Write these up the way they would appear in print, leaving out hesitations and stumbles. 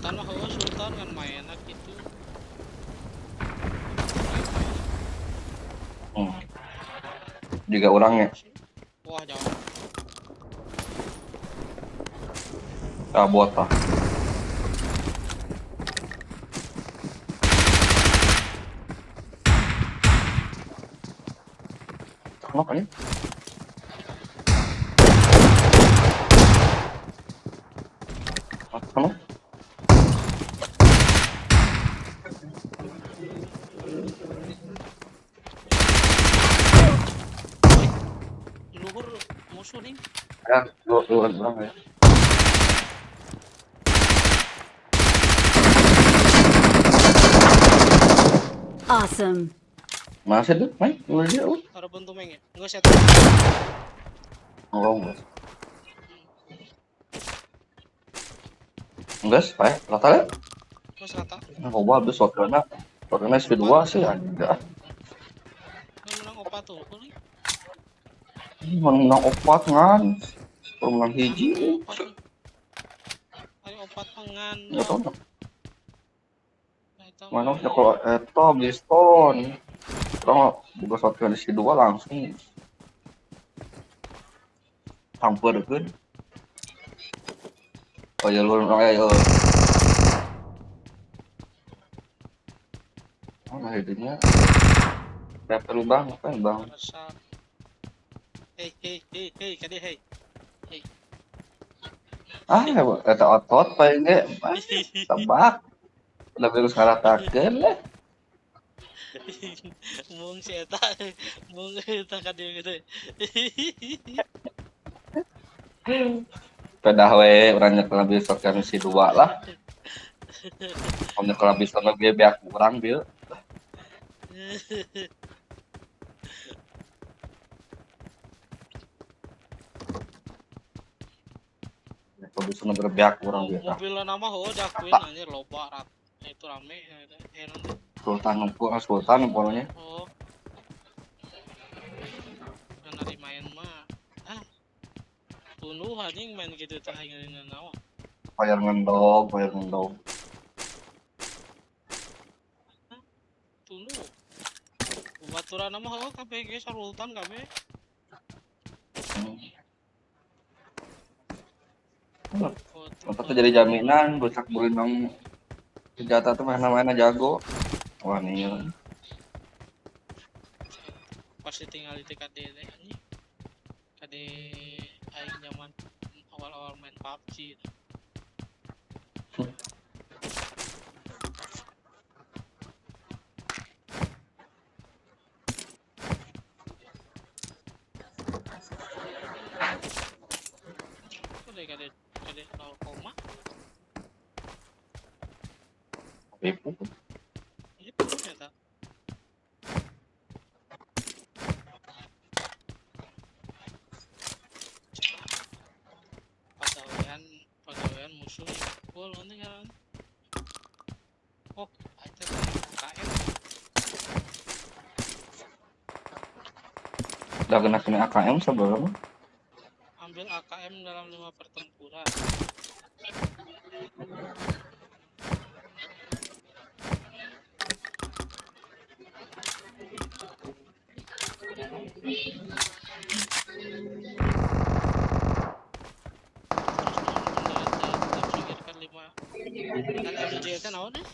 Sultan mah hawa Sultan kan mainan gitu. Juga orangnya. Wah jauh. Bot lah. Kenapa ya? Kenapa? Luhur musuh nih. Ya, dua orang ya. Awesome. Masih tuh, main, mulai dia. Ada bentuk meng ya. Enggak set. Oh, enggak sih, Pak. Rata ya? Terus rata. Coba habis shotgunnya SP2 sih ada. Nggak menang opa tuh. Nih. Menang opat kan. Menang hiji. Ayo opat pengan. Enggak tahu. Mana udah kalau itu Bliston. Kalau buka shotgun SP2 langsung hampir kan. Oh ya lu ayo. Mana hidupnya? Level bang, kan bang. Hei, kade hei. Eta otot paling ge tebak. Lebih harus ngaratakeun lah. Mung si eta, mung eta kade gitu. Pedah we urang nyekel lebih shotgun si 2 lah. Om nyekel lebih shotgun lebih beak urang bieu. Kalau bisa berbeak urang bieu. Mobil nama ho dakuin anjir loba rat. Itu rame nanti. Sultan pokoknya. Oh. Kan hari main mah. Tunuh anjing main gitu teh ayeuna naon. Fire ngendog. Tunuh. Baturan nama ho kabeh ge Sultan kabeh. Untuk jadi jaminan busak bulinong senjata tuh mana-mana jago. Wah nih. Pasti tinggal di TKD teh anjing. KD aing zaman awal-awal main PUBG. KD 0, Ibu. ini ternyata pegawaian musuh full nanti kan. Oh, ada KM. Udah kena AKM seberapa? Ambil AKM dalam 5 pertempuran. LMG itu naon deh?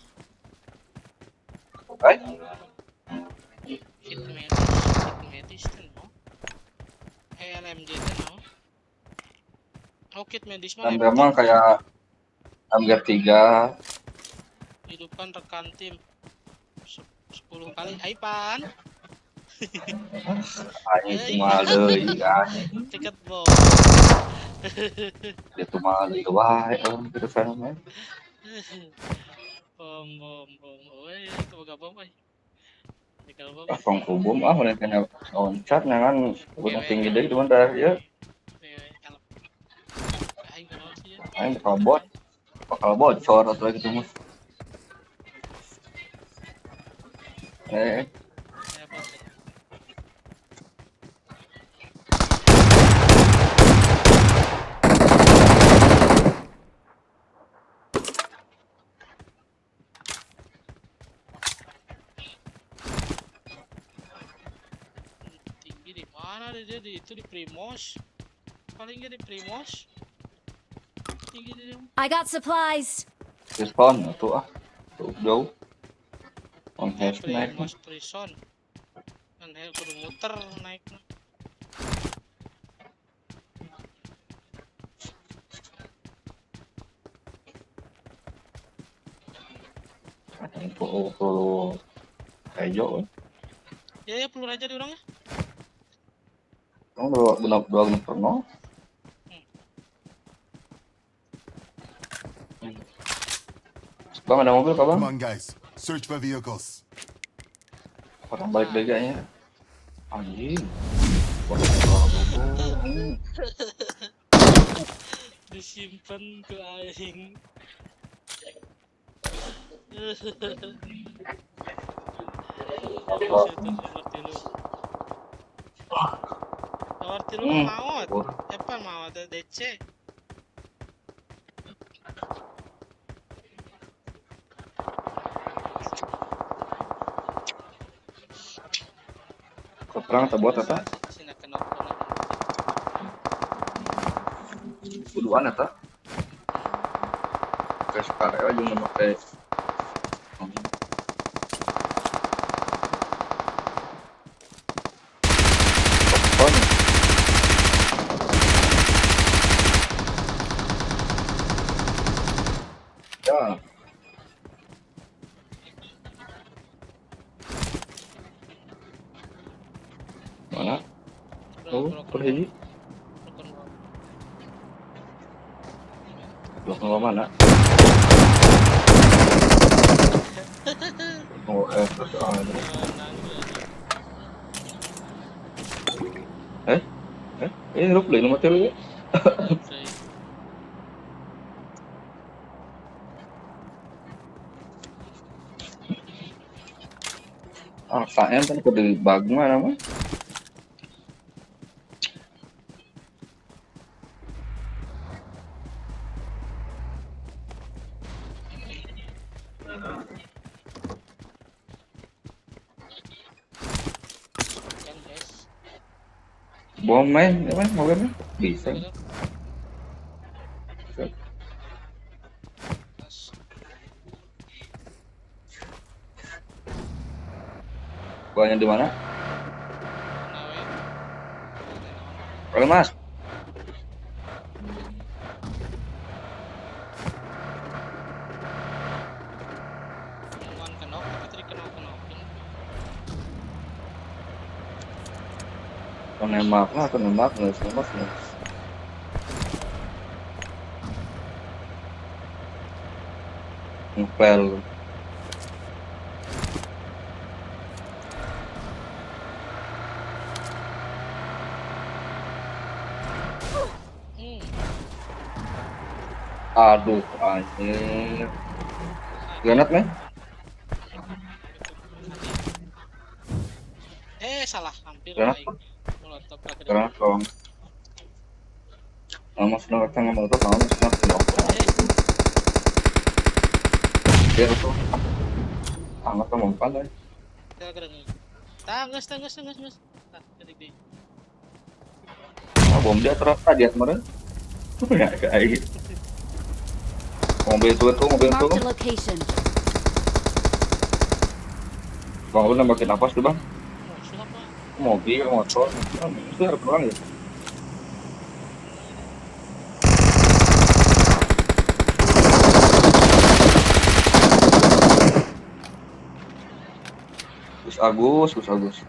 Kit medis kan no? LMG itu naon? Oh kit medis mah memang kayak Amgar 3 hidupkan rekan tim 10 kali. Aipan. Anjing cuma deui kan. Tiket bom. Itu mah deui wae terus mah. Bom. Oi, itu boga bom euy. Tinggal bom. Kong kubum udah kena loncat kan gunung tinggi deui cuman dah ya. Aing bakal bocor atau gitu mah. dia di itu di Primos. Paling gak di Primos. Tinggi dia. I got supplies. Respon tuh tuh jauh. On hash naik. Primos Prison. Kan kudu muter naik. Perlu hijau. Ya pelur aja di orangnya. Kamu dua pernah. Bang ada mobil kah bang? Come on, guys. Search for vehicles. Orang balik lagi kayaknya. Anjing. Disimpan ke aing. Nomor tilu maut. Apa maut ada DC. Perang atau buat apa? Sina kena kena. Kuduan eta. Oke, sekarang aja nggak pakai. Ya. Mana? Oh, perhiji. Blok nomor mana? Oh, terus ini lu beli nomor telu ya? KM kan kudu bag mana mah? Bom main, mau kan? Bisa. Buahnya di mana? Kalau mas. Nembak lah, aku nembak nggak selamat nih. Ngepel. Aduh, anjir. Granat nih? Salah, hampir Granat. Granat dong. Mas sudah datang sama itu, kamu sudah kenal. Dia tuh. Sangat mempan ya. Tanggas. Bom dia terus tadi kemarin. Ya kayak gitu. Mobil itu. Marked a location. Bang, lu nembakin apa sih bang? Mobil, motor, itu harus pulang ya. Gus Agus.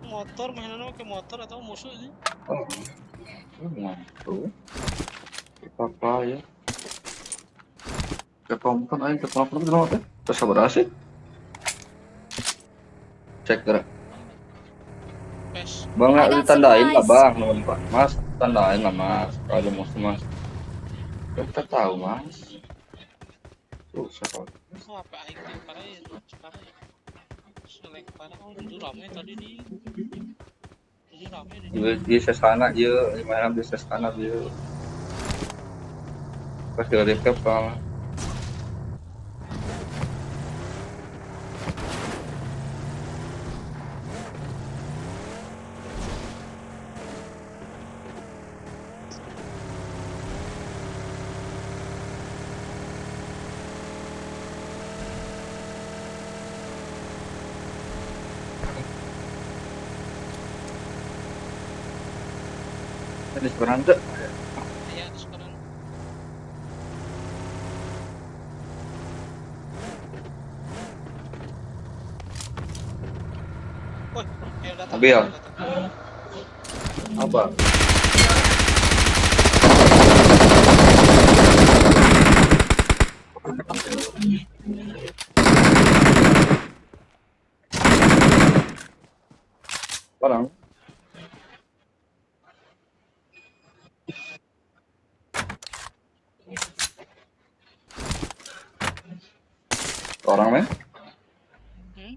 Motor mainan pakai motor atau musuh ini? Oh, tuh. Apa ya? Ketompen aja, ketompen itu namanya. Terus sabar asik. Cek gerak. Bang, nggak ditandain lah bang, mas, tandain lah mas, kalau mau mas, kita tahu mas. Tuh siapa? Apa aing parah ya, selek parah, itu ramai tadi di di sesana dia, mana di sesana dia, pasti ada kapal. Ini sebenarnya Aya di sekarang. Woi, ayo datang. Mobil. Ayo datang. apa? Orang. Orang men? Hmm?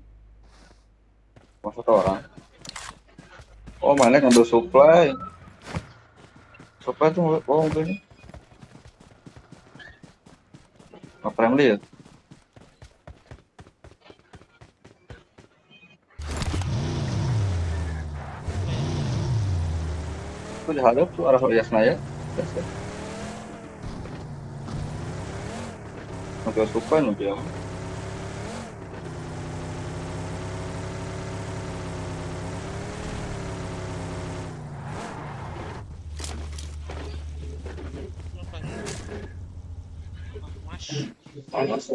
Maksud orang? Oh mana ngambil supply? Supply tuh oh mobilnya. Nggak friendly ya? Itu dihadap tuh arah Yasnaya. Ngambil supply mobil. Mas. Panas.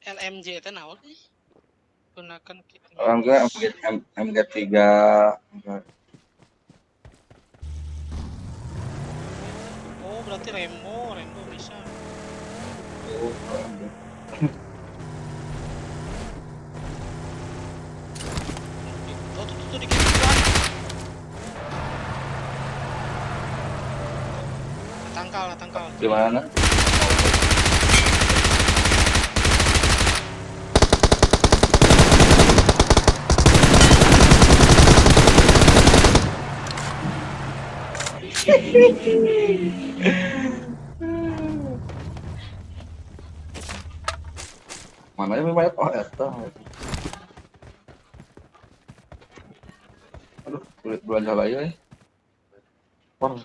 LMJ itu naon sih? Gunakan kit. Enggak, MG3 Oh, berarti Rembo bisa. Tuh dikit pelan. Tangkal. di mana? Mana yang banyak eta. Aduh, kulit belanja lagi ya. Wah.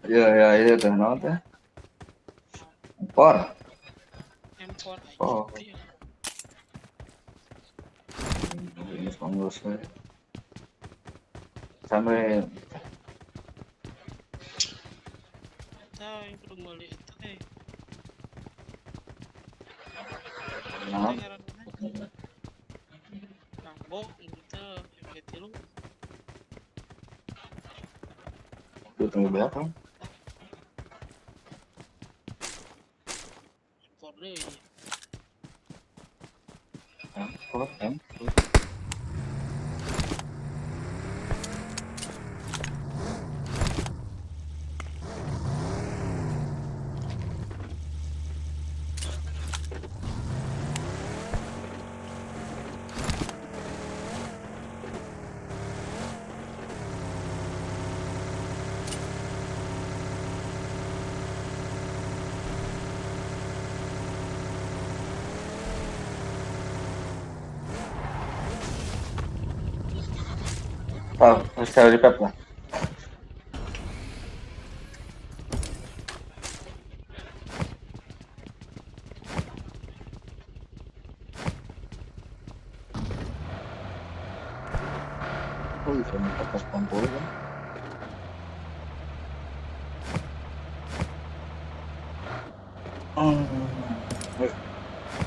Ya, itu teh naon teh? Por. M4 Oh. aja. Ini pengurus we. Sampai Tahu yang perlu beli itu teh. nah, Rambo itu MG3 lu. itu tunggu belakang. M4 deh. Por M. Oh, harus cari pep lah. Oh, bisa minta pas 60 kan?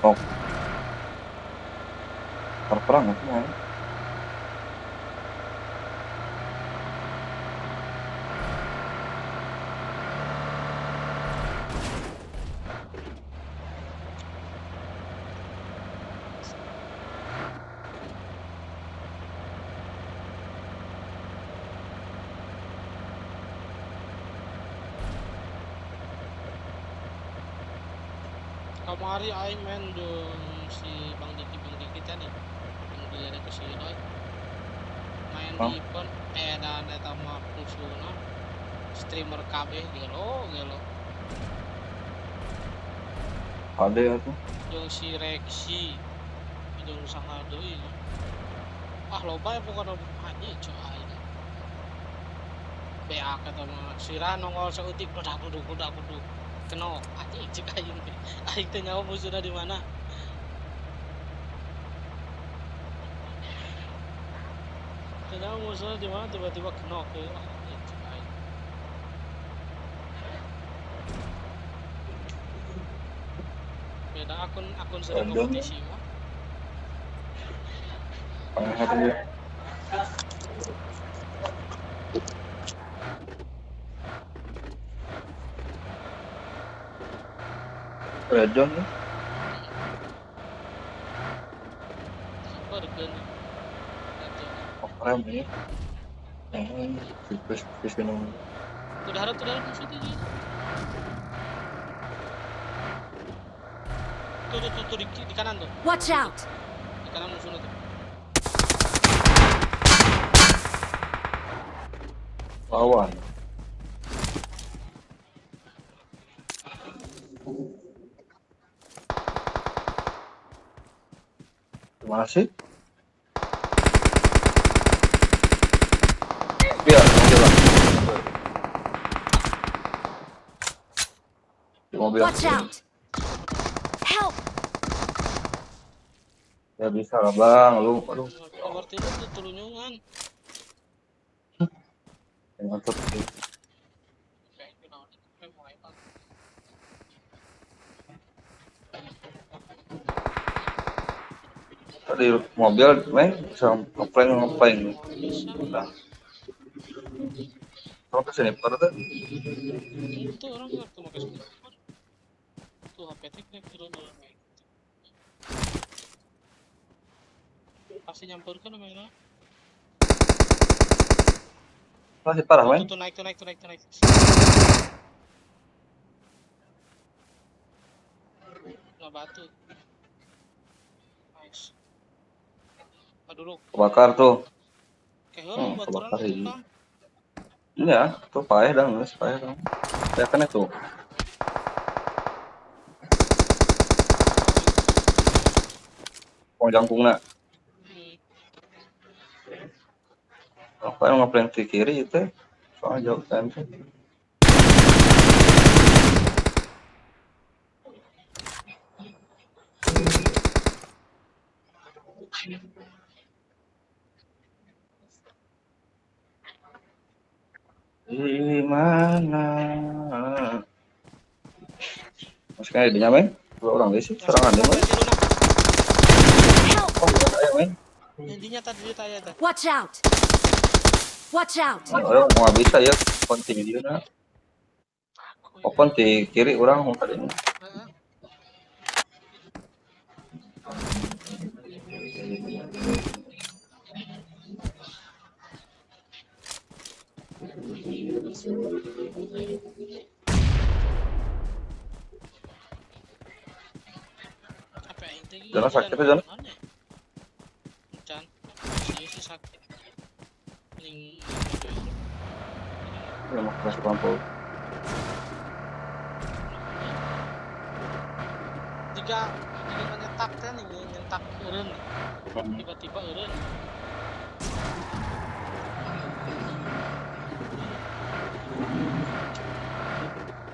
Oh, perang aku mau. Kamari aing main dong si Bang Diki teh nih. Yang dilihat ke si Roy. Main Oh. di event dan eta mah musuhna streamer KB gelo. Ada aku. Jeung si Rexy jeung saha deui. Loba ya pokona anjing cok aing. BA kata mah sira nongol sautik budak. Keno anjing cek aing teh. Aing teh nyawa musuhna di mana? Tidak musuhnya di mana tiba-tiba knock ya. Ah, anjing aing. Beda akun sering Random. kompetisi mah. Pangat dia. Redon nih. Apa regen? Oprem ini. Fish minum. Udah harap musuh tuh. Tuh di kanan tuh. Watch out! Di kanan musuhnya tuh. Lawan. Gimana sih? Biar, mobil lah. Di mobil. Watch out! Help! Ya bisa lah bang, lu, aduh, Berarti lu tuh turunungan. mantap sih. Tadi mobil, main bisa ngeplank. Bisa. Udah. Kalau kesini pada tuh, Itu orang nggak tuh pakai sniper. Tuh HP teknik turun orang main. Pasti nyampurkan namanya. masih parah main. Tuh naik. Nah batu. Nice. Dulu. Kebakar tuh. Kayak buat orang kebakar itu ini. kan. Iya, tuh payah dong, guys, payah dong. Ya kan itu. Pong jangkungna. Apa yang ngeplank di kiri itu? Soalnya jauh kan. Di mana? Masih kan idenya main? Dua orang deh sih, serangan deh main. Help! Oh, iya saya main. Intinya tadi dia tanya tuh. Watch out! Watch out! Orang mau bisa ya, penting dia nah. Open di kiri orang mau tadi. Apa intinya? Jangan sakit aja, Jan. Can, sih sakit. Paling Ya mau kasih pampul. jika menyetak kan ini nyetak eureun. Tiba-tiba eureun.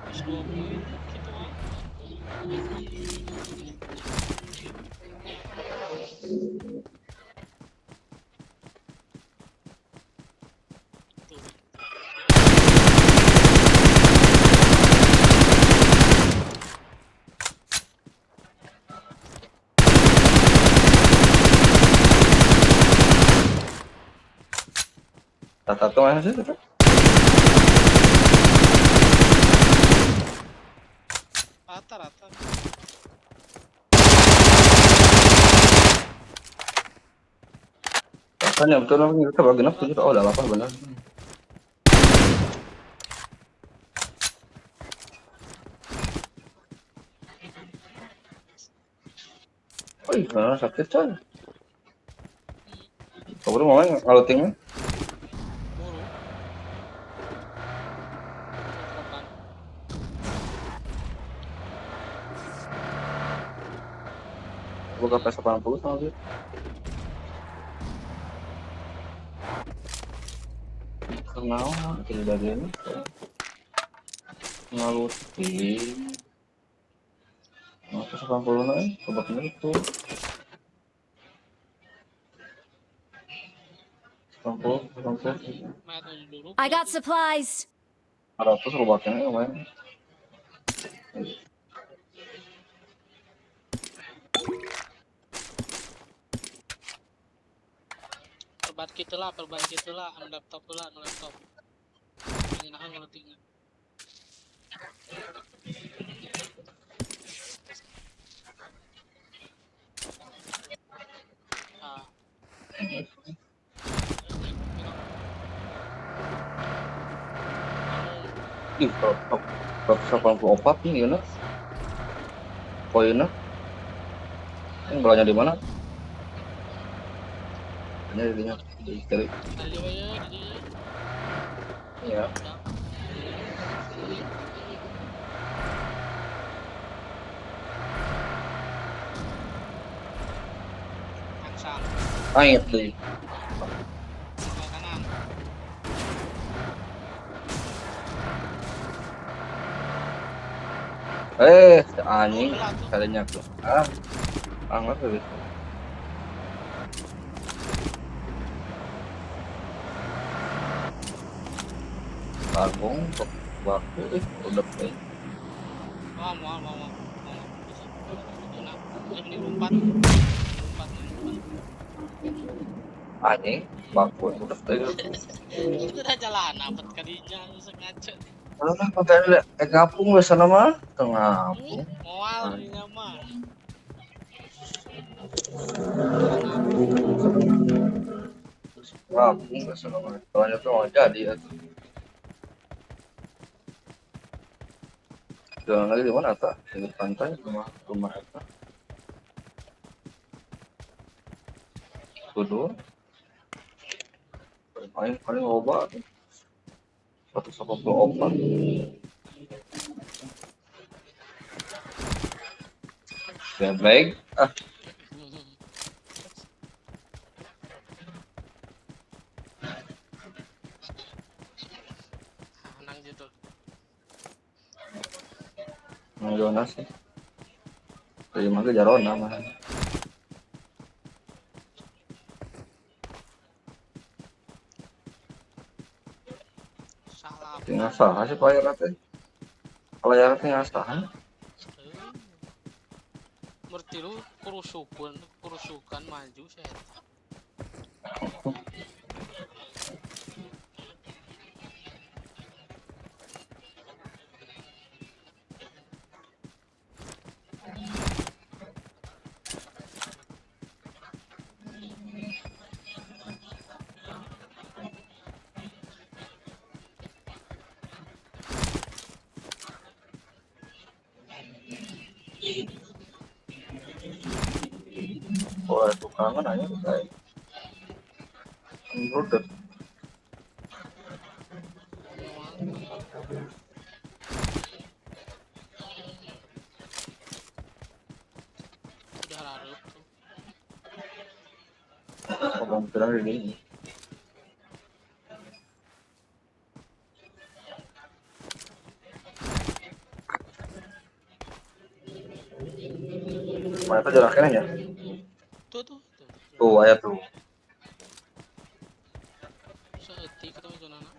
Terus 2 poin gitu ah. Tuh. Tata tuh mana sih? Rata-rata. Tanya betul lah, kita bagi nafsu juga. Oh, udah apa benar. Oh, iya, sakit coy. Kamu mau main ngalutingnya? Muru. Terokan. Buka PS80 sama dia. Kenal, tidak ada ini. Ngaluting. Nah, PS80 nih, coba itu. Lampu. Mayat menuju dulu. I got supplies. 100 rubaknya lumayan. Perban kita lah, anu laptop lah, anu laptop. Penginahan kalau tinggal. Ah. Ih, 184 nih, Yuna. Poinnya. Ini bolanya di mana? Ini di kiri. Tadi ya, jadi Iya. angsang Ait deh. sebelah kanan. Anjing kalinya tuh. Angat tuh. Tanggung waktu udah play. Mau. Bisa. Ini lompat. Anjing waktu udah play. Itu udah jalan, apa kalinya sengaja. Alah makanya ngapung wes sana mah ngapung. Moal ini mah. Ngapung wes sana mah. Soalnya tuh mau jadi ya. Jalan lagi di mana tak? Di pantai rumah eta. Kudu. Paling obat. 184. Ya baik. Nang gitu. Jonas sih. Dari mana Jarona mah. Salah. Tinggal sah sih payah teh. Payah tinggal sah. Berarti lu kurusukan maju saya. Oh, itu kangen aja kayak. Menurut Udah larut tuh. ngomong bilang ini. Mana tuh jaraknya ya? Tuh. Tuh ayat tuh. Seetik kita zona na.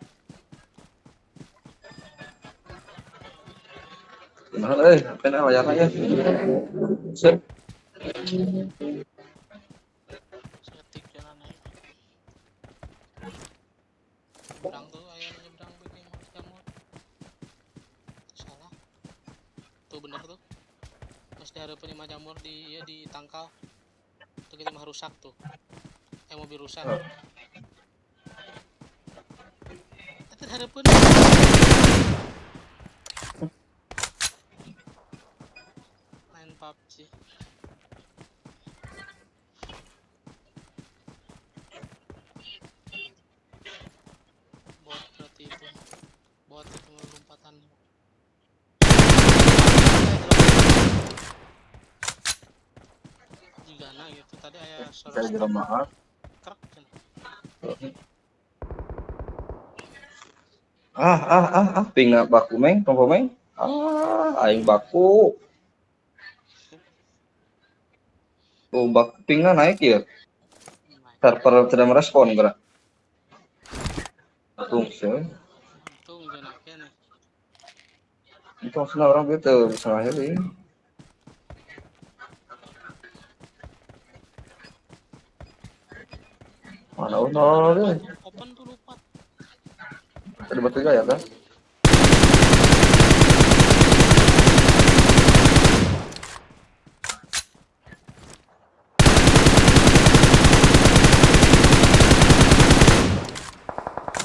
Nah, apa nih layarnya ya? Sip. Seetik zona na. Berang tuh ayahnya nyebrang bikin jamur. Salah. Tuh bener tuh. Mesti ada penyemat jamur di tangkal. Tuh kita mah rusak tuh. Mobil rusak. Itu harapun. Main PUBG. Bot berarti itu. Bot itu lompatan. Juga nah gitu tadi ayah Saya suara jalan mahal. krek kan. Pingna baku meng, tongko meng. Aing baku. Tuh baku pingna naik ya. Server tidak merespon gerak. sih. Untung zona kene. Itu maksudnya orang gitu bisa ngakhirin. Mana unol deh. Open tuh lupa. Tadi bertiga ya kan?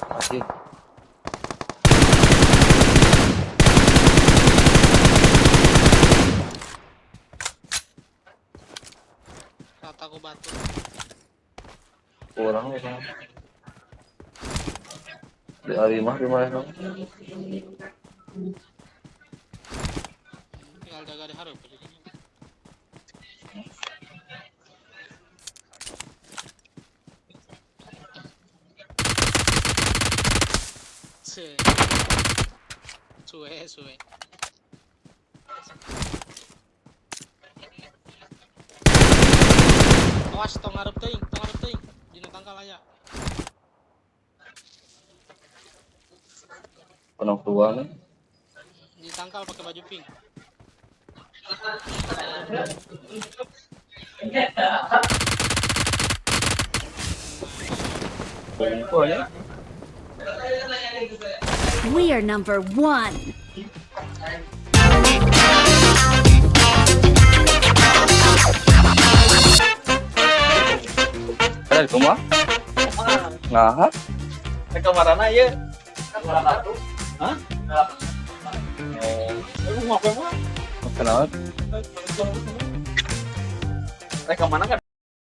Masih. Rataku batu. Kurang ya. Di Arimah di mana? Tinggal jaga di harap. Suwe. Awas tong ngarep teuing. Dina tangkal aya. Penuh tua nih. Ditangkal pakai baju pink. Kumpul ya. We are number 1. Ada di rumah? Ngahak? Kamarana ya. Kamarana tuh. Hah? Lu ngapain mah? Kenapa? Kemana kan?